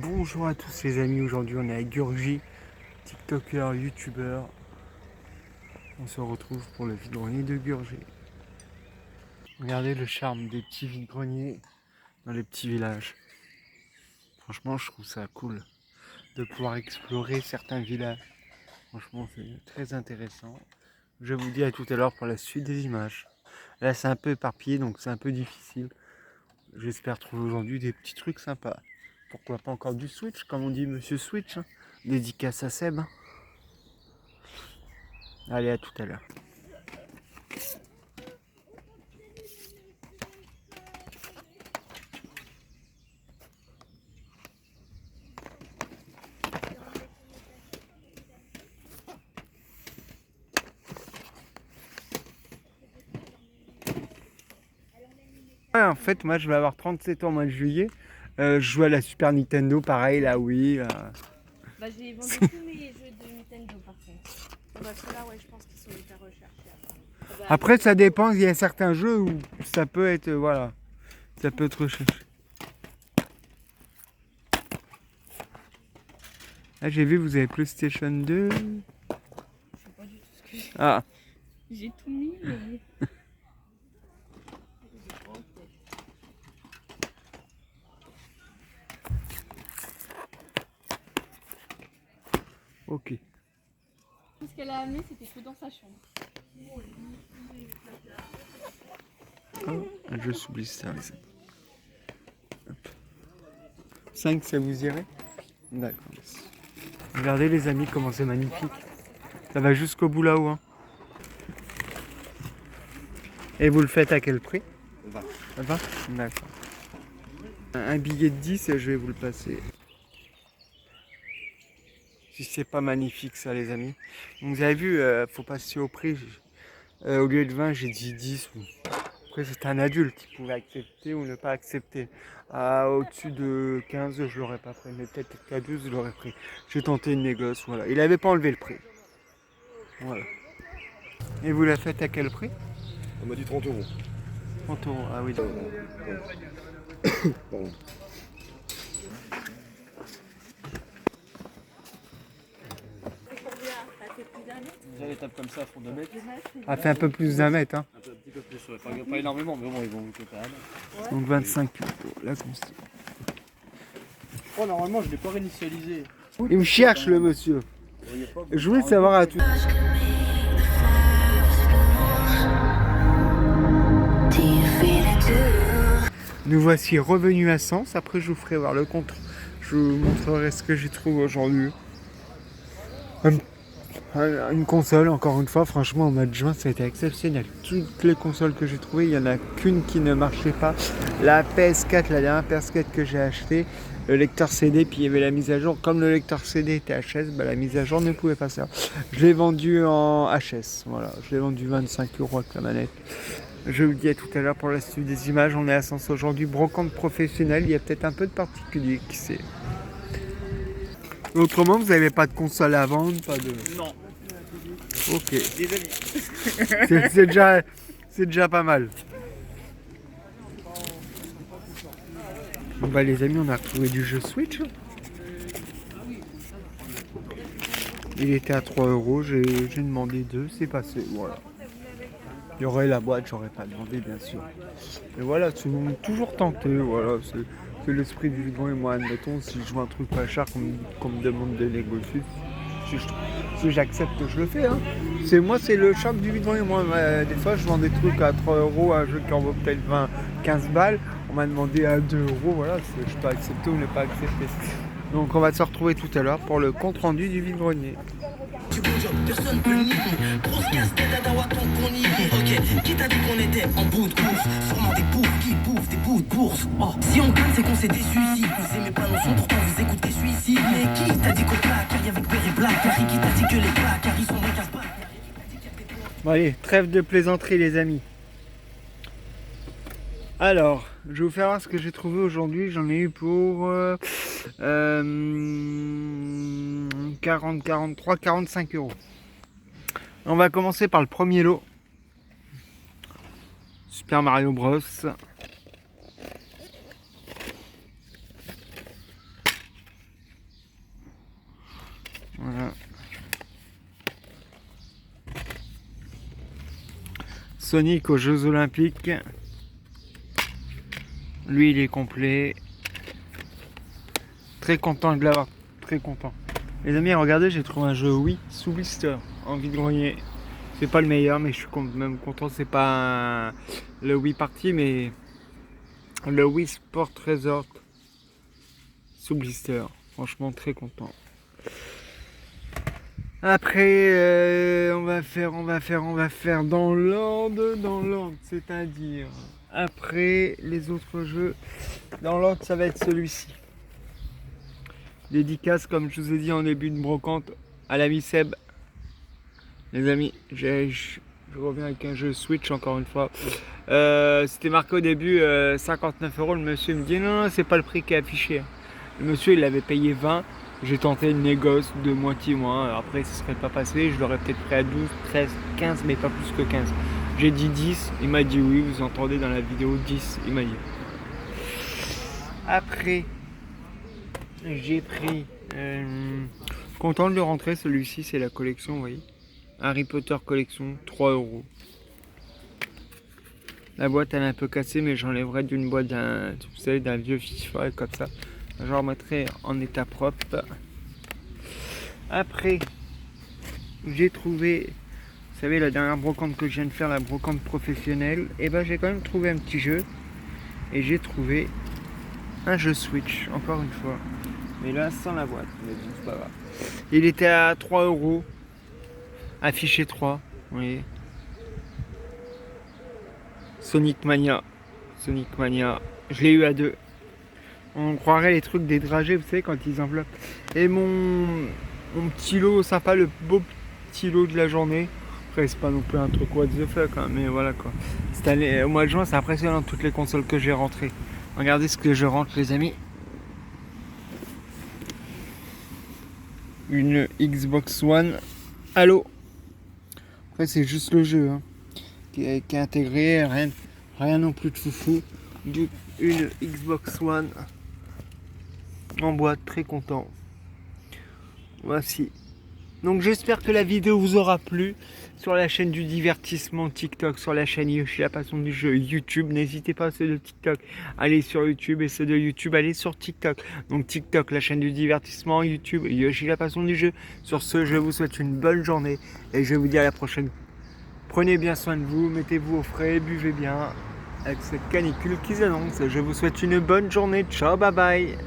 Bonjour à tous les amis, aujourd'hui on est avec Gurgi, tiktoker, youtubeur. On se retrouve pour le vide-grenier de Gurgi. Regardez le charme des petits vide-greniers dans les petits villages. Franchement je trouve ça cool de pouvoir explorer certains villages. Franchement c'est très intéressant. Je vous dis à tout à l'heure pour la suite des images. Là c'est un peu éparpillé donc c'est un peu difficile. J'espère trouver aujourd'hui des petits trucs sympas. Pourquoi pas encore du Switch, comme on dit Monsieur Switch, hein. Dédicace à Seb. Allez, à tout à l'heure. Ouais, en fait, moi je vais avoir 37 ans au mois de juillet. Je joue à la Super Nintendo, pareil, là, oui. Bah, j'ai vendu tous mes jeux de Nintendo par contre. Bah, ceux-là, ouais, je pense qu'ils sont hyper recherchés. Après, ça dépend, il y a certains jeux où ça peut être, voilà, ça peut être recherché. Là, j'ai vu, vous avez PlayStation 2. Je sais pas du tout ce que j'ai. Ah, J'ai tout mis, mais. ok. Tout ce qu'elle a amené, c'était que dans sa chambre. Un jeu sous blister. 5, ça vous irait? D'accord. Regardez les amis, comment c'est magnifique. Ça va jusqu'au bout là-haut. Hein. Et vous le faites à quel prix? 20. 20? D'accord. Un billet de 10 et je vais vous le passer. Si c'est pas magnifique ça les amis. Donc, vous avez vu, faut passer au prix. Au lieu de 20, j'ai dit 10. Après c'était un adulte qui pouvait accepter ou ne pas accepter. Au-dessus de 15, je l'aurais pas pris. Mais peut-être qu'à 12, je l'aurais pris. J'ai tenté une négoce, voilà. Il avait pas enlevé le prix. Voilà. Et vous la faites à quel prix? On m'a dit 30 euros. 30 euros, ah oui. Pardon. Déjà les tables comme ça font 2 mètres. Ah, fait un peu plus d'1 mètre. Hein. Un petit peu plus, ouais. Pas énormément, mais bon, ils vont vous quand même. Donc 25 euros, la constante. Oh, normalement, je l'ai pas réinitialisé. Il me cherche le monsieur. Je voulais savoir à tout. Nous voici revenus à Sens. Après, je vous ferai voir le compte. Je vous montrerai ce que j'ai trouvé aujourd'hui. Une console, encore une fois, franchement, au mois de juin, ça a été exceptionnel. Toutes les consoles que j'ai trouvées, il n'y en a qu'une qui ne marchait pas. La PS4, la dernière PS4 que j'ai achetée, le lecteur CD, puis il y avait la mise à jour. Comme le lecteur CD était HS, bah, la mise à jour ne pouvait pas faire. Je l'ai vendu en HS, voilà. Je l'ai vendu 25 euros avec la manette. Je vous dis à tout à l'heure pour la suite des images. On est à Sens aujourd'hui, brocante professionnelle. Il y a peut-être un peu de particulier, qui sait. Autrement, vous n'avez pas de console à vendre, pas de... Non, Ok. des amis. C'est déjà pas mal. Bon bah les amis, on a retrouvé du jeu Switch. Il était à 3 euros, j'ai demandé 2, c'est passé, voilà. Il y aurait la boîte, j'aurais pas demandé bien sûr. Et voilà, toujours tenté, voilà, c'est l'esprit du vivant et moi, admettons, si je vois un truc pas cher qu'on me demande de négocier, si j'accepte, je le fais. Hein. C'est le charme du vivant et moi. Des fois, je vends des trucs à 3 euros, un jeu qui en vaut peut-être 20, 15 balles. On m'a demandé à 2 euros, voilà, je peux accepter ou ne pas accepter. Donc, on va se retrouver tout à l'heure pour le compte rendu du vide-grenier. Personne peut le nier. Grosse casquette à Dawaton qu'on y est. Ok, qui t'a dit qu'on était en bout de course? Sûrement des bouffes qui bouffent des bouts de bourse. Oh, si on gagne, c'est qu'on s'est déçu. Si vous aimez pas nos sons, pourtant vous écoutez celui-ci. Mais qui t'a dit qu'on plaque? Avec Berry Black. Qui t'a dit que les placards ils sont des casse-pas? Bon, allez, trêve de plaisanterie, les amis. Alors, je vais vous faire voir ce que j'ai trouvé aujourd'hui. J'en ai eu pour 40, 43, 45 euros. On va commencer par le premier lot. Super Mario Bros. Sonic aux Jeux Olympiques. Lui, il est complet. Très content de l'avoir. Très content. Les amis, regardez, j'ai trouvé un jeu Wii sous blister en vide-grenier. C'est pas le meilleur, mais je suis même content. C'est pas le Wii Party, mais le Wii Sport Resort sous blister. Franchement, très content. Après, on va faire dans l'ordre, c'est-à-dire après les autres jeux, dans l'ordre, ça va être celui-ci. Dédicace, comme je vous ai dit en début de brocante, à l'ami Seb. Les amis, je reviens avec un jeu Switch encore une fois. C'était marqué au début 59 €. Le monsieur me dit non, c'est pas le prix qui est affiché. Le monsieur, il avait payé 20. J'ai tenté une négoce de moitié moins. Après, ça serait pas passé. Je l'aurais peut-être pris à 12, 13, 15, mais pas plus que 15. J'ai dit 10. Il m'a dit oui. Vous entendez dans la vidéo 10. Il m'a dit. Après, j'ai pris. Content de le rentrer. Celui-ci, c'est la collection, vous voyez. Harry Potter collection, 3 €. La boîte, elle est un peu cassée, mais j'enlèverai d'une boîte d'un vieux FIFA comme ça. Je remettrai en état propre. Après, j'ai trouvé, vous savez, la dernière brocante que je viens de faire, la brocante professionnelle, et ben j'ai quand même trouvé un petit jeu. Et j'ai trouvé un jeu Switch, encore une fois. Mais là, sans la boîte. Mais bon, c'est pas grave. Il était à 3 €. Affiché 3, vous voyez. Sonic Mania. Je l'ai eu à 2. On croirait les trucs des dragées, vous savez, quand ils enveloppent. Et mon petit lot sympa, le beau petit lot de la journée. Après, c'est pas non plus un truc what the fuck, hein, mais voilà quoi. Cette année, au mois de juin, c'est impressionnant toutes les consoles que j'ai rentrées. Regardez ce que je rentre, les amis. Une Xbox One Halo. Après, c'est juste le jeu hein, qui est intégré, rien non plus de foufou. Une Xbox One en boîte, très content. Voici. Donc j'espère que la vidéo vous aura plu sur la chaîne du divertissement TikTok, sur la chaîne Yoshi la passion du jeu YouTube. N'hésitez pas, ceux de TikTok, allez sur YouTube, et ceux de YouTube, allez sur TikTok. Donc TikTok, la chaîne du divertissement, YouTube, Yoshi la passion du jeu. Sur ce, je vous souhaite une bonne journée et je vous dis à la prochaine. Prenez bien soin de vous, mettez-vous au frais, buvez bien avec cette canicule qui s'annonce. Je vous souhaite une bonne journée. Ciao, bye bye.